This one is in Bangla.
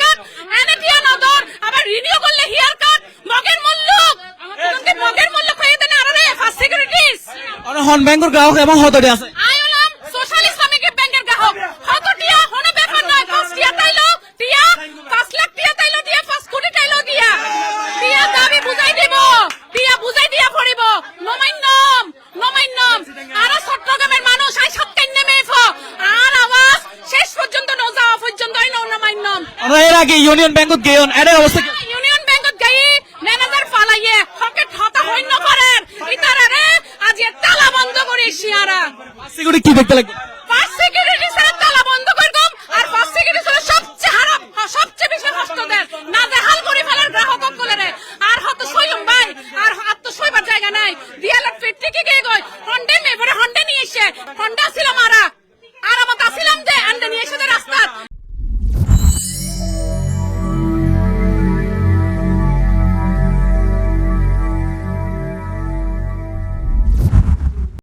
কাট এনে দিয়া নদর আবার রিনিউ করলে হিয়ার কাট মগের মুল্লুক আমাদের মগের মুল্লুক হয়ে দেন আরে ফার্স্ট সিকিউরিটিজ হন ব্যাংকের গ্রাহক এবং হতটি আছে আইলাম সোশ্যাল ইসলামিক ব্যাংকের গ্রাহক হতটিয়া হনে ব্যাপার নয় 5 টিয়া তাইলো টিয়া 5 লাখ টিয়া তাইলো দিয়া 5 কোটি তাইলো দিয়া টিয়া দাবি বুঝাই দেব টিয়া বুঝাই দিয়া পড়িব নমাইন্নম আর চট্টগ্রামের মানুষ আই সাতকাই নেমে আর আওয়াজ শেষ পর্যন্ত ন যাওয়া পর্যন্ত আই নমাইন্নম এর আগে ইউনিয়ন ব্যাংকত গেয়ন এর অবস্থা কি ইউনিয়ন ব্যাংকত গাই ম্যানেজার ফালাইয়ে হকে ঠতা হইন করেন ইতারারে আজ তালা বন্ধ করে শিয়ারা সিকিউরিটি কি দেখতে লাগবে